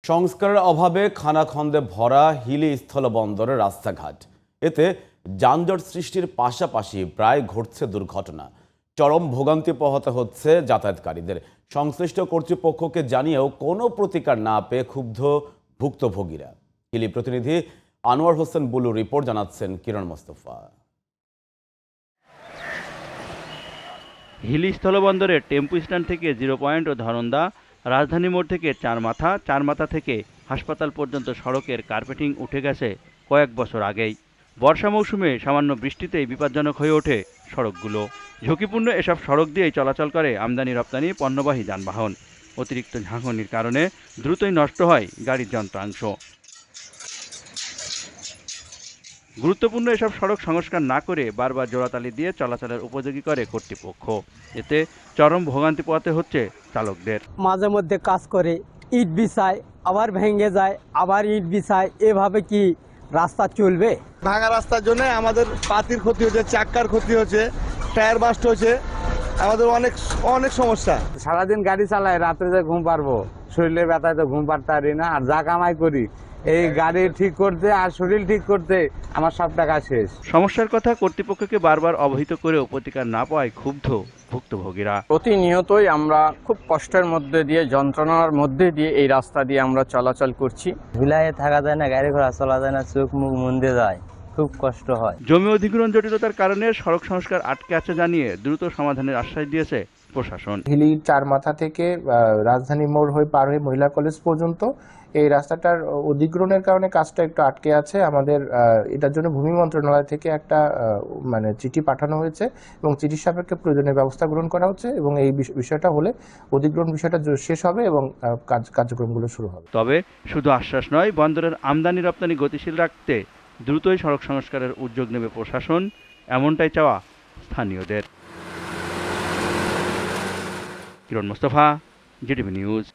সংস্কারের অভাবে খানাখন্দে ভরা হিলি স্থলবন্দরের রাস্তাঘাট। এতে যানজট সৃষ্টির পাশাপাশি প্রায় ঘটছে দুর্ঘটনা। চরম ভোগান্তি পোহাতে হচ্ছে যাতায়াতকারীদের। সংশ্লিষ্ট কর্তৃপক্ষকে জানিয়েও কোনো প্রতিকার না পেয়ে ক্ষুব্ধ ভুক্তভোগীরা। হিলি প্রতিনিধি আনোয়ার হোসেন বুলু রিপোর্ট জানাচ্ছেন কিরণ মোস্তফা। হিলি স্থলবন্দরের টেম্পু স্ট্যান্ড থেকে 0 পয়েন্ট ও ধরন্দা, রাজধানী মোড় থেকে চার মাথা থেকে হাসপাতাল পর্যন্ত সড়কের কার্পেটিং উঠে গেছে কয়েক বছর আগেই। বর্ষা মৌসুমে সামান্য বৃষ্টিতেই বিপজ্জনক হয়ে ওঠে সড়কগুলো। ঝুঁকিপূর্ণ এসব সড়ক দিয়েই চলাচল করে আমদানি রপ্তানি পণ্যবাহী যানবাহন। অতিরিক্ত ঝাঁকুনির কারণে দ্রুতই নষ্ট হয় গাড়ির যন্ত্রাংশ। গুরুত্বপূর্ণ এসব সড়ক সংস্কার না করে বারবার জোড়াতালি দিয়ে চলাচলের উপযোগী করে কর্তৃপক্ষ। এতে চরম ভোগান্তি পোহাতে হচ্ছে চালকদের। মাঝে মধ্যে কাজ করে ইট বিছায়, আবার ভেঙে যায়, আবার ইট বিছায়। এভাবে কি রাস্তা চলবে? ভাঙা রাস্তার জন্য আমাদের পাতির ক্ষতি হচ্ছে, চাক্কার ক্ষতি হচ্ছে, টায়ার বাস্ট হচ্ছে, আমাদের অনেক সমস্যা। সারাদিন গাড়ি চালায়, রাত্রে যে ঘুম পারবো, শরীরের ব্যথায় তো ঘুম পারতে পারি না। আর যা কামাই করি এই গাড়ি ঠিক করতে আর শরীর ঠিক করতে আমার সব টাকা শেষ। সমস্যার কথা কর্তৃপক্ষকে বারবার অবহিত করেও প্রতিকার না পাওয়ায় ক্ষুব্ধ ভুক্তভোগীরা। প্রতিনিয়তই আমরা খুব কষ্টের মধ্যে দিয়ে, যন্ত্রণার মধ্যে দিয়ে এই রাস্তা দিয়ে আমরা চলাচল করছি। ঝুলাইয়ে থাকা যায় না, গাড়ি ঘোড়া চলা যায় না, চোখ মুখ মুন্দে যায়, খুব কষ্ট হয়। জমি অধিগ্রহণ জটিলতার কারণে সড়ক সংস্কার আটকে আছে জানিয়ে দ্রুত সমাধানের আশ্বাস দিয়েছে প্রশাসন। হিলি চার মাথা থেকে রাজধানী মোড় হয়ে পার হয়ে মহিলা কলেজ পর্যন্ত এই রাস্তাটার অধিগ্রহণের কারণে কাজটা একটু আটকে আছে। আমাদের এটার জন্য ভূমি মন্ত্রণালয় থেকে একটা চিঠি পাঠানো হয়েছে এবং চিঠির সাপেক্ষে প্রয়োজনীয় ব্যবস্থা গ্রহণ করা হচ্ছে এবং এই বিষয়টা হলে অধিগ্রহণ বিষয়টা শেষ হবে এবং কার্যক্রমগুলো শুরু হবে। তবে শুধু আশ্বাস নয়, বন্দরের আমদানি রপ্তানি গতিশীল রাখতে দ্রুতই সড়ক সংস্কারের উদ্যোগ নেবে প্রশাসন, এমনটাই চাওয়া স্থানীয়দের। কিরণ মোস্তফা, জিটিভি নিউজ।